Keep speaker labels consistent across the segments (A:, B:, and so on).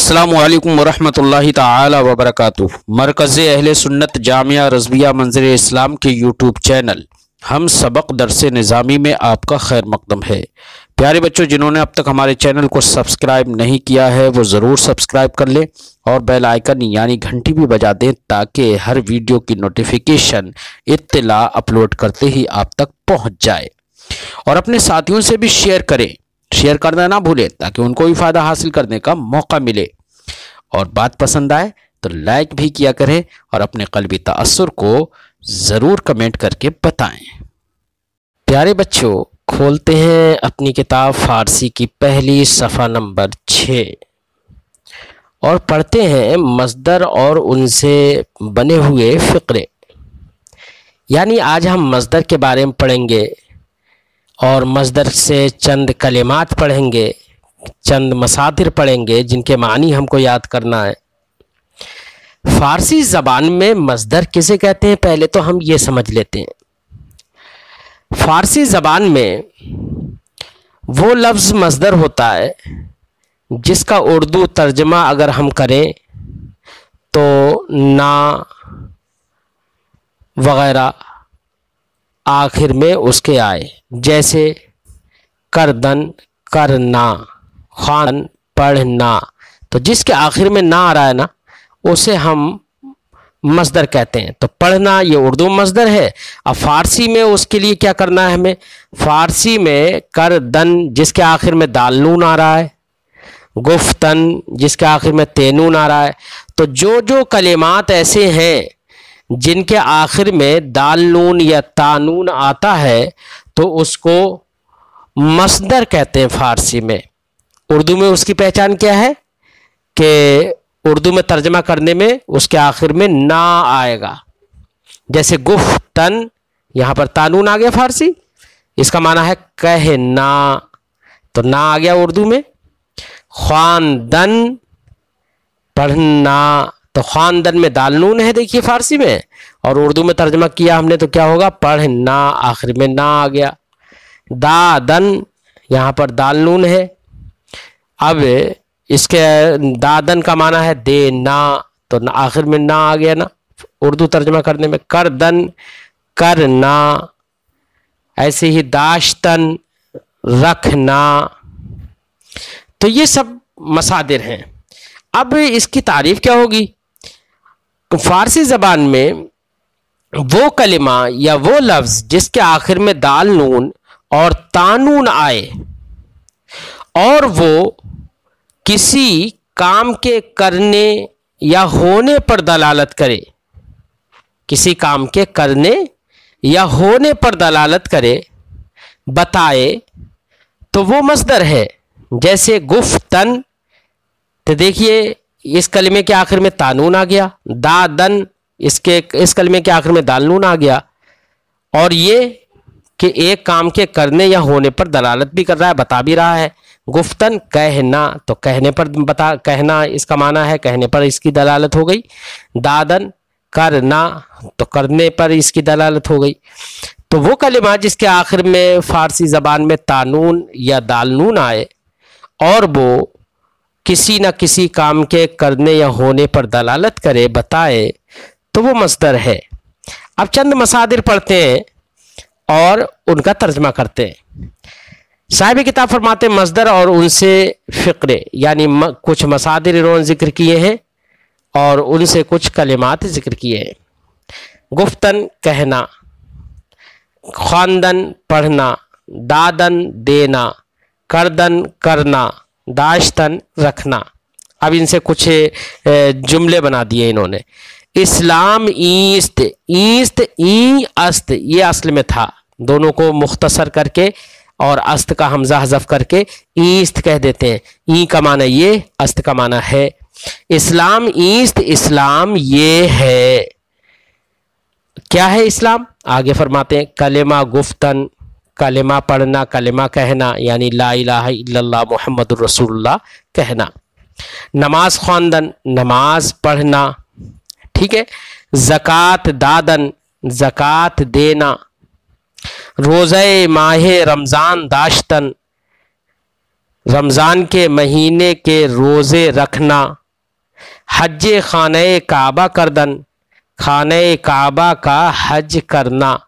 A: अस्सलामुअलैकुम वरहमतुल्लाहि ताला वबरकातुह। मरकज़ अहले सुन्नत जामिया रज़विया मंज़िर इस्लाम के यूट्यूब चैनल हम सबक दरसे निज़ामी में आपका खैर मकदम है। प्यारे बच्चों, जिन्होंने अब तक हमारे चैनल को सब्सक्राइब नहीं किया है वो ज़रूर सब्सक्राइब कर लें और बेल आइकन यानी घंटी भी बजा दें ताकि हर वीडियो की नोटिफिकेशन इत्तला अपलोड करते ही आप तक पहुँच जाए। और अपने साथियों से भी शेयर करें, शेयर करना ना भूलें ताकि उनको भी फ़ायदा हासिल करने का मौका मिले। और बात पसंद आए तो लाइक भी किया करें और अपने क़ल्बी तअस्सुर को ज़रूर कमेंट करके बताएं। प्यारे बच्चों, खोलते हैं अपनी किताब फ़ारसी की पहली सफ़ा नंबर 6 और पढ़ते हैं मस्दर और उनसे बने हुए फ़िक्रे। यानी आज हम मस्दर के बारे में पढ़ेंगे और मस्दर से चंद कलिमात पढ़ेंगे, चंद मसादिर पढ़ेंगे जिनके मानी हमको याद करना है। फ़ारसी ज़बान में मस्दर किसे कहते हैं पहले तो हम ये समझ लेते हैं। फ़ारसी ज़बान में वो लफ्ज़ मस्दर होता है जिसका उर्दू तर्जमा अगर हम करें तो ना वग़ैरह आखिर में उसके आए, जैसे करदन करना, खान पढ़ना, तो जिसके आखिर में ना आ रहा है ना उसे हम मस्दर कहते हैं। तो पढ़ना ये उर्दू मस्दर है। अब फ़ारसी में उसके लिए क्या करना है हमें, फ़ारसी में करदन जिसके आखिर में दाल नून आ रहा है, गुफ्तन जिसके आखिर में तेनून आ रहा है, तो जो जो कलिमात ऐसे हैं जिनके आखिर में दाल नून या तानून आता है तो उसको मस्दर कहते हैं फ़ारसी में। उर्दू में उसकी पहचान क्या है कि उर्दू में तर्जमा करने में उसके आखिर में ना आएगा। जैसे गुफ्तन, यहाँ पर तानून आ गया फ़ारसी, इसका माना है कहना, तो ना आ गया उर्दू में। ख़्वानदन पढ़ना, तो ख़्वानदन में दाल नून है देखिए फ़ारसी में, और उर्दू में तर्जमा किया हमने तो क्या होगा, पढ़ना, आखिर में ना आ गया। दादन, यहाँ पर दाल नून है, अब इसके दादन का माना है देना, तो आखिर में ना आ गया ना उर्दू तर्जमा करने में। करदन करना, ऐसे ही दाश्तन रखना। तो ये सब मसादिर हैं। अब इसकी तारीफ़ क्या होगी, फ़ारसी ज़बान में वो कलिमा या वो लफ्ज़ जिसके आखिर में दाल नून और तानून आए और वो किसी काम के करने या होने पर दलालत करे, किसी काम के करने या होने पर दलालत करे, बताए, तो वो मस्दर है। जैसे गुफ्तन, तो देखिए इस कलिमे के आखिर में तानून आ गया, दादन इस कलिमे के आखिर में दाल नून आ गया, और ये कि एक काम के करने या होने पर दलालत भी कर रहा है, बता भी रहा है। गुफ्तन कहना, तो कहने पर बता, कहना इसका माना है कहने पर इसकी दलालत हो गई। दादन करना, तो करने पर इसकी दलालत हो गई। तो वो कलिमा जिसके आखिर में फ़ारसी ज़बान में तानून या दाल नून आए और वो किसी न किसी काम के करने या होने पर दलालत करे, बताए, तो वो मस्दर है। अब चंद मसादिर पढ़ते हैं और उनका तर्जमा करते हैं। साहिब किताब फरमाते हैं मस्दर और उनसे फ़िक्रे, यानी कुछ मसादिर इन्होंने ज़िक्र किए हैं और उनसे कुछ कलिमात ज़िक्र किए हैं। गुफ्तन कहना, ख़्वानदन पढ़ना, दादन देना, करदन करना, दाश्तन रखना। अब इनसे कुछ जुमले बना दिए इन्होंने। इस्लाम ईस्त, ईस्त ई अस्त, ये असल में था, दोनों को मुख्तसर करके और अस्त का हमजा हज़फ करके ईस्त कह देते हैं। ई का माना ये, अस्त का माना है। इस्लाम ईस्त, इस्लाम ये है। क्या है इस्लाम, आगे फरमाते हैं कलिमा गुफ्तन, कलिमा पढ़ना, कलिमा कहना, यानी ला इलाहा इल्लल्लाह मुहम्मदुर रसूलुल्लाह कहना। नमाज ख़्वानदन, नमाज पढ़ना, ठीक है। ज़कात दादन, ज़कात देना। रोज़े माहे रमज़ान दाश्तन, रमज़ान के महीने के रोज़े रखना, हज खाने काबा करदन, खाने काबा का हज करना।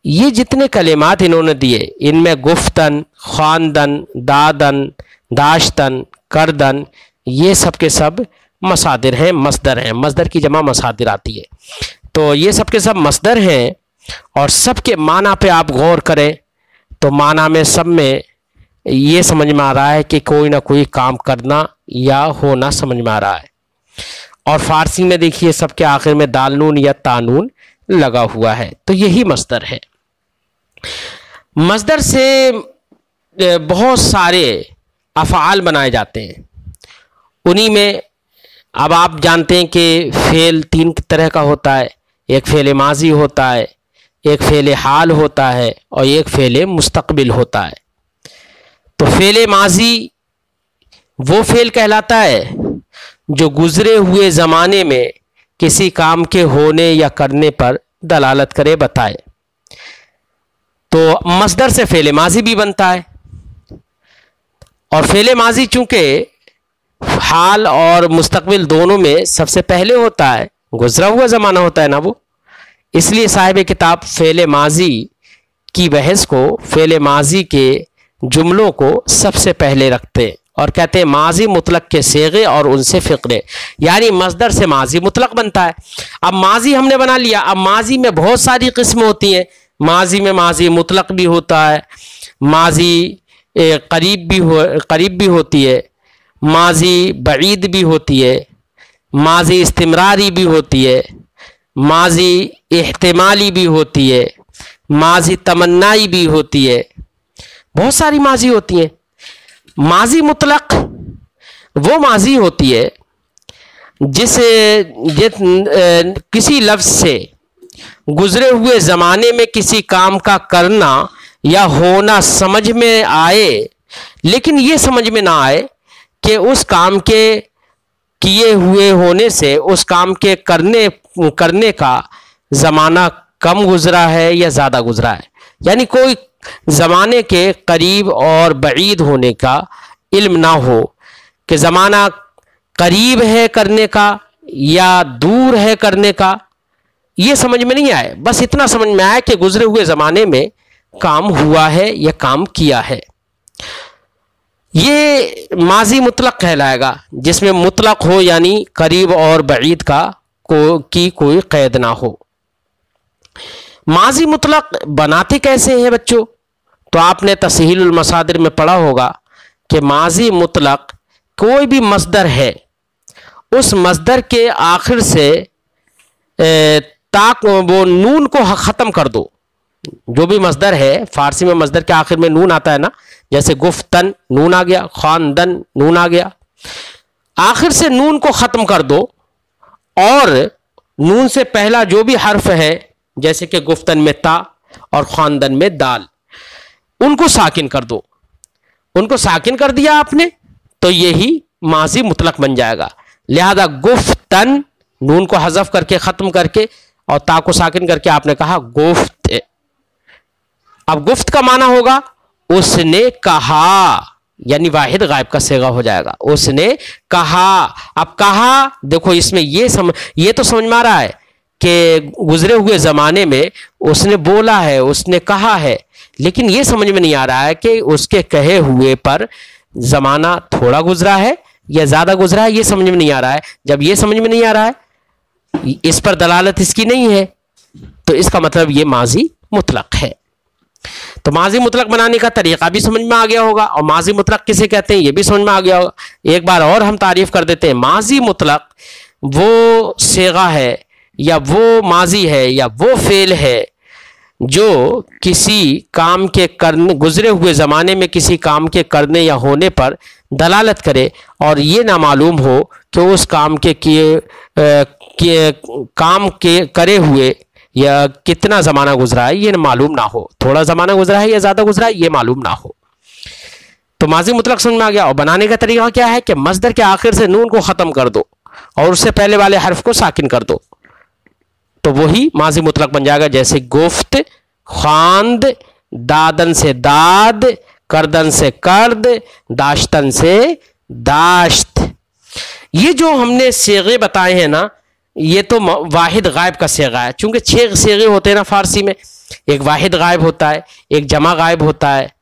A: ये जितने कलिमात इन्होंने दिए, इनमें गुफ्तन, ख्वानदन, दादन, दाश्तन, करदन, ये सब के सब मसादिर हैं, मसदर हैं। मसदर की जमा मसादिर आती है। तो ये सब के सब मसदर हैं और सब के माना पे आप गौर करें तो माना में सब में ये समझ में आ रहा है कि कोई ना कोई काम करना या होना समझ में आ रहा है। और फारसी में देखिए सबके आखिर में दाल नून या तानून लगा हुआ है, तो यही मसदर है। मसदर से बहुत सारे अफ़आल बनाए जाते हैं। उन्हीं में अब आप जानते हैं कि फ़ेल तीन तरह का होता है, एक फ़ेल माजी होता है, एक फ़ेल हाल होता है और एक फ़ेल मुस्तक़बिल होता है। तो फ़ेल माजी वो फ़ेल कहलाता है जो गुज़रे हुए ज़माने में किसी काम के होने या करने पर दलालत करे, बताए। तो मसदर से फ़ेल माजी भी बनता है। और फ़ेल माजी चूँकि हाल और मुस्तक़बिल दोनों में सबसे पहले होता है, गुज़रा हुआ ज़माना होता है ना वो, इसलिए साहिब किताब फ़ेल माजी की बहस को, फ़ेल माजी के जुमलों को सबसे पहले रखते हैं और कहते हैं माजी मुतलक के सेगे और उनसे फ़िक्रे, यानी मसदर से माजी मुतलक बनता है। अब माजी हमने बना लिया। अब माजी में बहुत सारी किस्में होती हैं। माजी में माजी मुतलक भी होता है, माजी करीब भी होती है, माजी बईद भी होती है, माजी इस्तिमरारी भी होती है, माजी इहतिमाली भी होती है, माजी तमन्नाई भी होती है। बहुत सारी माजी होती हैं। माजी मुतलक वो माजी होती है किसी लफ्ज़ से गुज़रे हुए ज़माने में किसी काम का करना या होना समझ में आए, लेकिन ये समझ में ना आए कि उस काम के किए हुए होने से उस काम के करने का ज़माना कम गुज़रा है या ज़्यादा गुज़रा है, यानी कोई ज़माने के करीब और बईद होने का इल्म ना हो कि ज़माना करीब है करने का या दूर है करने का, ये समझ में नहीं आए। बस इतना समझ में आया कि गुज़रे हुए ज़माने में काम हुआ है या काम किया है। ये माजी मुतलक कहलाएगा, जिसमें मुतलक हो यानी करीब और बईद की कोई क़ैद ना हो। माजी मुतलक बनाते कैसे हैं बच्चों? तो आपने तस्हीलुल मसादिर में पढ़ा होगा कि माजी मुतलक कोई भी मसदर है, उस मसदर के आखिर से ताक वो नून को ख़त्म कर दो। जो भी मसदर है, फारसी में मसदर के आखिर में नून आता है ना, जैसे गुफ्तन नून आ गया, ख़ानदन नून आ गया, आखिर से नून को ख़त्म कर दो और नून से पहला जो भी हर्फ है, जैसे कि गुफ्तन में ता और ख़ानदन में दाल, उनको साकिन कर दो। उनको साकिन कर दिया आपने तो यही माजी मुतलक बन जाएगा। लिहाजा गुफ्तन नून को हज़फ करके ख़त्म करके और ता को साकिन करके आपने कहा गुफ्त। अब गुफ्त का माना होगा उसने कहा, यानी वाहिद गायब का सेगा हो जाएगा, उसने कहा। अब कहा देखो इसमें ये तो समझ में आ रहा है कि गुजरे हुए ज़माने में उसने बोला है, उसने कहा है, लेकिन ये समझ में नहीं आ रहा है कि उसके कहे हुए पर ज़माना थोड़ा गुजरा है या ज़्यादा गुजरा है, ये समझ में नहीं आ रहा है। जब ये समझ में नहीं आ रहा है, इस पर दलालत इसकी नहीं है, तो इसका मतलब ये माजी मुतलक है। तो माजी मुतलक बनाने का तरीका भी समझ में आ गया होगा और माजी मुतलक किसे कहते हैं ये भी समझ में आ गया होगा। एक बार और हम तारीफ कर देते हैं। माजी मुतलक वो सेगा है या वो माजी है या वो फेल है जो किसी काम के करने, गुजरे हुए ज़माने में किसी काम के करने या होने पर दलालत करे और ये ना मालूम हो कि उस काम के करे हुए या कितना ज़माना गुजरा है, ये मालूम ना हो, थोड़ा ज़माना गुजरा है या ज़्यादा गुजरा है ये मालूम ना हो। तो माजी मुतलक समझ में आ गया। और बनाने का तरीका क्या है कि मसदर के आखिर से नून को ख़त्म कर दो और उससे पहले वाले हर्फ को साकिन कर दो, तो वही माजी मुतलक बन जाएगा। जैसे गुफ्त, ख्वांद, दादन से दाद, करदन से कर्द, दाश्तन से दाश्त। ये जो हमने सेगे बताए हैं ना, ये तो वाहिद गायब का सेगा है। चूंकि 6 सेगे होते हैं ना फारसी में, एक वाहिद गायब होता है, एक जमा गायब होता है,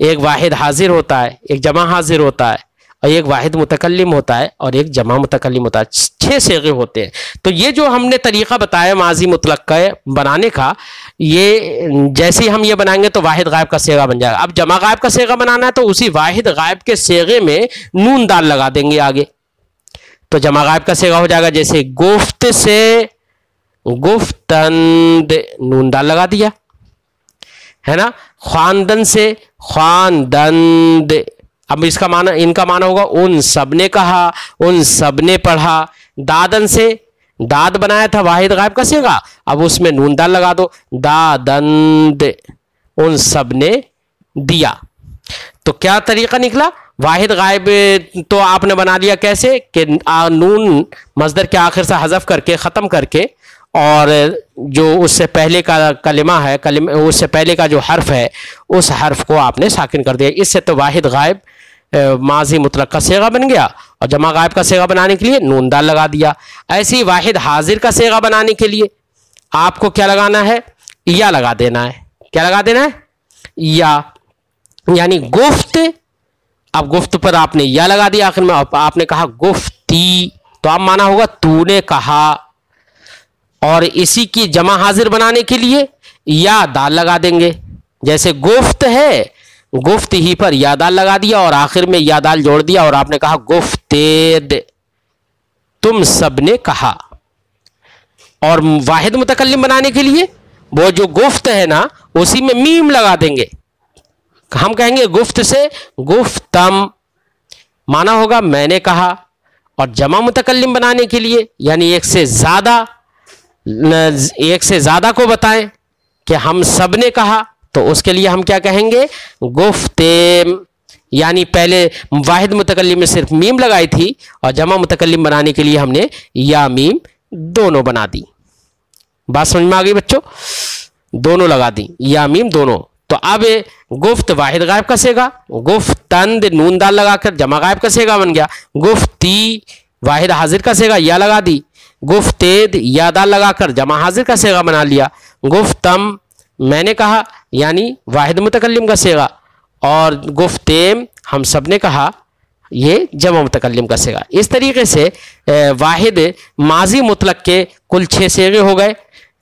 A: एक वाहिद हाजिर होता है, एक जमा हाजिर होता है, और एक वाहिद मुतकल्लिम होता है, और एक जमा मुतकल्लिम होता है। 6 सेगे होते हैं। तो ये जो हमने तरीका बताया माजी मुतलक का बनाने का, ये जैसे ही हम ये बनाएंगे तो वाहिद गायब का सेगा बन जाएगा। अब जमा गायब का सेगा बनाना है तो उसी वाहिद गायब के सेगे में नून दाल लगा देंगे आगे, तो जमा गायब का सेगा हो जाएगा। जैसे गुफ्त से गुफ्तंद, नून दाल लगा दिया, है ना। ख्वानदन से ख्वानदंद, अब इसका माना, इनका माना होगा उन सब ने कहा, उन सब ने पढ़ा। दादन से दाद बनाया था वाहिद गायब का सेगा, अब उसमें नून दाल लगा दो, दादंद, उन सब ने दिया। तो क्या तरीका निकला? वाहिद गायब तो आपने बना लिया कैसे कि नून मजदर के आखिर से हज़फ करके ख़त्म करके, और जो उससे पहले का कलिमा है, उससे पहले का जो हर्फ है, उस हर्फ को आपने साकिन कर दिया। इससे तो वाहिद गायब माजी मुतलक का सेगा बन गया, और जमा गायब का सेगा बनाने के लिए नून दाल लगा दिया। ऐसे ही वाहिद हाजिर का सेगा बनाने के लिए आपको क्या लगाना है? या लगा देना है। क्या लगा देना है? या, यानी गुफ्त। अब गुफ्त पर आपने या लगा दिया, आखिर में आपने कहा गुफ्ती, तो अब माना होगा तूने कहा। और इसी की जमा हाजिर बनाने के लिए या दाल लगा देंगे। जैसे गुफ्त है, गुफ्त ही पर या दाल लगा दिया और आखिर में या दाल जोड़ दिया, और आपने कहा गुफ्तेद, तुम सब ने कहा। और वाहिद मुतकल्लिम बनाने के लिए वो जो गुफ्त है ना, उसी में मीम लगा देंगे। हम कहेंगे गुफ्त से गुफ्तम, माना होगा मैंने कहा। और जमा मुतकल्लिम बनाने के लिए, यानी एक से ज्यादा को बताएं कि हम सब ने कहा, तो उसके लिए हम क्या कहेंगे? गुफ्तेम। यानी पहले वाहिद मुतकल्लिम में सिर्फ मीम लगाई थी, और जमा मुतकल्लिम बनाने के लिए हमने या मीम दोनों बना दी। बात समझ में आ गई बच्चों? दोनों लगा दी, या मीम दोनों। तो अब गुफ्त वाहिद गायब का सेगा, गुफ्तंद नून दाल लगाकर जमा गायब का सेगा बन गया। गुफ्ती वाहिद हाजिर का सेगा, या लगा दी। गुफ्तेद या दाल लगाकर जमा हाजिर का सेगा बना लिया। गुफ्तम मैंने कहा, यानी वाहिद मुतकल्लिम का सेगा। और गुफ्तेम हम सब ने कहा, ये जमा मुतकल्लिम का सेगा। इस तरीके से वाहिद माजी मुतलक के कुल 6 सेगे हो गए।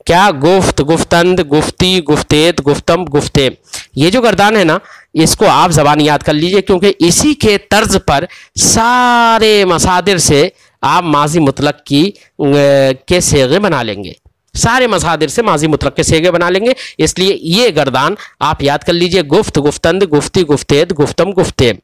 A: क्या? गुफ्त, गुफ्तंद, गुफ्ती, गुफ्तेद, गुफ्तम, गुफ्तेम। ये जो गर्दान है ना, इसको आप ज़बान याद कर लीजिए, क्योंकि इसी के तर्ज पर सारे मसादिर से आप माजी मुतलक के सेगे बना लेंगे। सारे मसादिर से माजी मुतलक के सेगे बना लेंगे। इसलिए ये गर्दान आप याद कर लीजिए, गुफ्त, गुफ्तंद, गुफ्ती, गुफ्तेद, गुफ्तम, गुफ्तेम।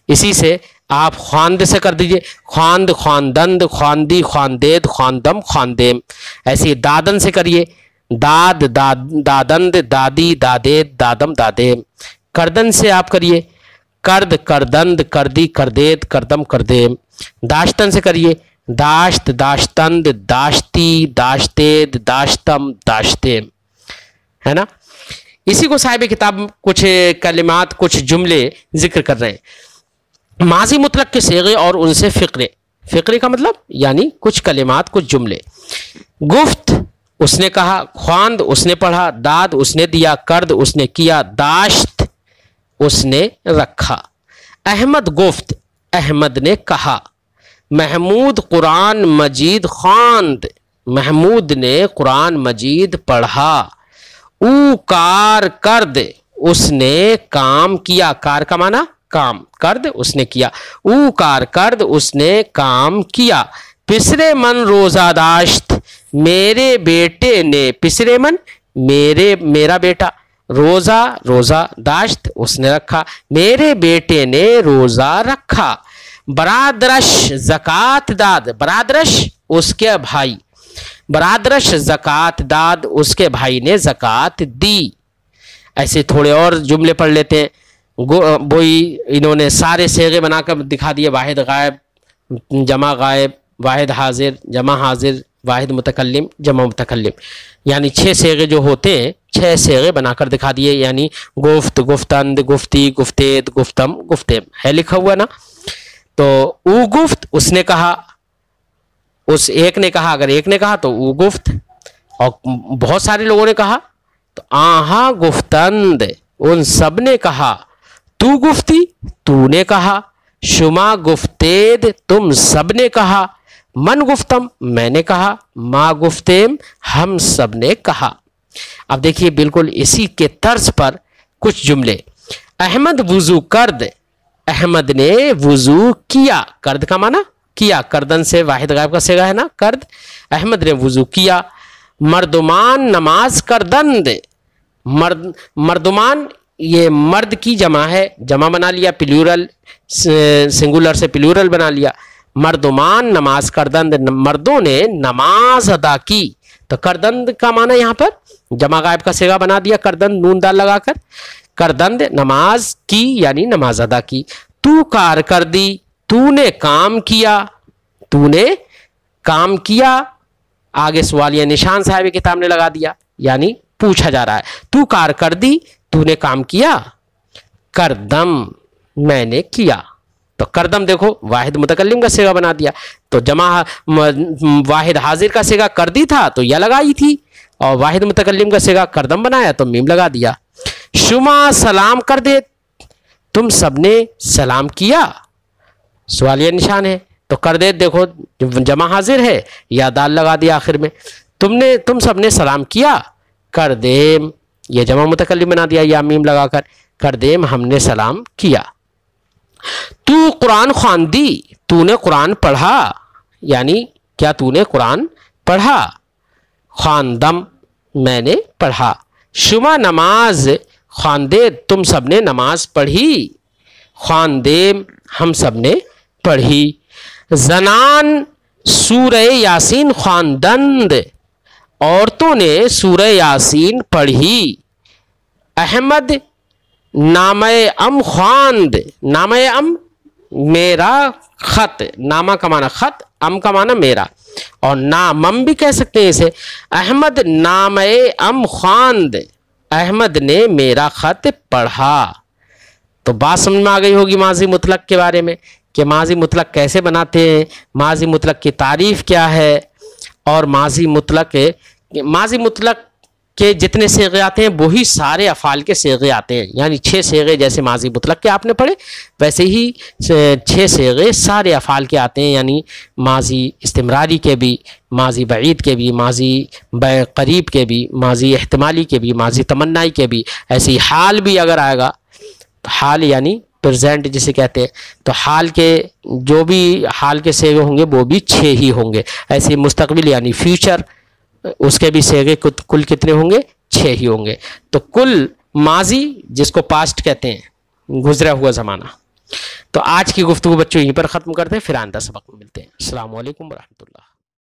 A: इसी से आप ख्वांद से कर दीजिए, ख्वांद, ख्वांदंद, ख्वांदी, ख्वांदेद, ख्वांदम, ख्वांदेम। ऐसे दादन से करिए, दाद, दादंद, दादी, दादेद, दादम, दादेम। करदन से आप करिए, कर्द, करदंद, करदी, करदेद, करदम, करदेम। दाश्तन से करिए, दाश्त, दाश्तंद, दाश्ती, दाश्तेद, दाश्तम, दाश्तेम, है ना। इसी को साहिब किताब कुछ कलिमात, कुछ जुमले जिक्र कर रहे हैं। माजी मुतलक के सेगे और उनसे फ़िक्रे। फ़िक्रे का मतलब यानी कुछ कलिमात, कुछ जुमले। गुफ्त उसने कहा, ख्वांद उसने पढ़ा, दाद उसने दिया, कर्द उसने किया, दाश्त उसने रखा। अहमद गुफ्त, अहमद ने कहा। महमूद कुरान मजीद ख्वांद, महमूद ने कुरान मजीद पढ़ा। कार कर्द उसने काम किया, कार का माना काम, कर्द उसने किया। कार कर्द उसने काम किया। पिसरे मन रोजादाश्त, मेरे बेटे ने, पिसरे मन मेरा बेटा, रोजा रोजा दाश्त उसने रखा, मेरे बेटे ने रोजा रखा। बरादरश ज़कात दाद, बरादरश उसके भाई, बरादरश ज़कात दाद उसके भाई ने ज़कात दी। ऐसे थोड़े और जुमले पढ़ लेते हैं। वही इन्होंने सारे सेगे बनाकर दिखा दिए, वाहिद गायब, जमा गायब, वाहिद हाजिर, जमा हाजिर, वाहिद मुतकल्लिम, जमा मुतकल्लिम। यानी 6 सेगे जो होते हैं, 6 सेगे बनाकर दिखा दिए, यानी गुफ्त, गुफ्तंद, गुफ्ती, गुफ्तेद, गुफ्तम, गुफ्तेम है लिखा हुआ ना। तो ऊ गुफ्त उसने कहा, उस एक ने कहा, अगर एक ने कहा तो ऊ गुफ्त, और बहुत सारे लोगों ने कहा तो आहा गुफ्तंद उन सब ने कहा, तू गुफ्ती तूने कहा, शुमा गुफ्तेद तुम सब ने कहा, मन गुफ्तम मैंने कहा, माँ गुफ्तेम हम सब ने कहा। अब देखिए बिल्कुल इसी के तर्ज पर कुछ जुमले। अहमद वुजू कर्द, अहमद ने वुजू किया, कर्द का माना किया, करदन से वाहिद गायब का सेगा है ना कर्द, अहमद ने वुजू किया। मर्दुमान नमाज करदंद, मर्दुमान ये मर्द की जमा है, जमा बना लिया, प्लूरल सिंगुलर से प्लूरल बना लिया। मर्दुमान नमाज करदंद, मर्दों ने नमाज अदा की, तो करदंद का माना यहाँ पर जमा गायब का सेगा बना दिया, करदंद नून दाल लगाकर, करदंद नमाज की यानी नमाज अदा की। तू कार कर दी, तूने काम किया, तूने काम किया, आगे सवालिया निशान साहिब किताब ने लगा दिया, यानी पूछा जा रहा है। तू कार कर दी, तूने काम किया, करदम मैंने किया। तो करदम देखो वाहिद मुतकल्लिम का सेगा बना दिया, तो जमा वाहिद हाजिर का सेगा कर दी था तो या लगाई थी, और वाहिद मुतकल्लिम का सेगा करदम बनाया तो मीम लगा दिया। शुमा सलाम कर दे, तुम सबने सलाम किया, सवालिया निशान है, तो कर दे देखो जमा हाजिर है या दाल लगा दिया आखिर में। तुम सबने सलाम किया, कर देम ये जमा मुतकल्लिम बना दिया या मीम लगाकर, कर देम हमने सलाम किया। तू कुरान ख्वांदी, तूने कुरान पढ़ा, यानी क्या तूने कुरान पढ़ा, ख्वांदम मैंने पढ़ा। शुमा नमाज ख्वांदे, तुम सबने नमाज पढ़ी, ख्वांदेम हम सबने पढ़ी। जनान सूरह यासीन ख्वांदंद, औरतों ने सूरह यासीन पढ़ी। अहमद नामे अम ख्वांद, नामे अम मेरा खत, नामा का माना खत, अम का माना मेरा, और नामम भी कह सकते हैं इसे। अहमद नामे अम ख्वांद, अहमद ने मेरा खत पढ़ा। तो बात समझ में आ गई होगी माजी मुतलक के बारे में कि माजी मुतलक कैसे बनाते हैं, माजी मुतलक की तारीफ क्या है, और माजी मुतलक के जितने सेगे आते हैं वही सारे अफ़ाल के सेगे आते हैं, यानी 6 सेगे जैसे माजी मुतलक के आपने पढ़े वैसे ही 6 सेगे सारे अफ़ाल के आते हैं, यानी माजी इस्तिमरारी के भी, माजी बईद के भी, माजी करीब के भी, माजी एहतिमाली के भी, माजी तमन्नाई के भी। ऐसे ही हाल भी अगर आएगा, तो हाल यानी प्रेजेंट जिसे कहते हैं, तो हाल के जो भी हाल के सेगे होंगे वो भी 6 ही होंगे। ऐसे मुस्तकबिल यानी फ्यूचर, उसके भी सेगे कुल कितने होंगे, 6 ही होंगे। तो कुल माजी जिसको पास्ट कहते हैं, गुजरा हुआ ज़माना। तो आज की गुफ्तगू बच्चों यहीं पर ख़त्म करते हैं, फिर आइंदा सबक में मिलते हैं। अस्सलाम वालेकुम व रहमतुल्लाह।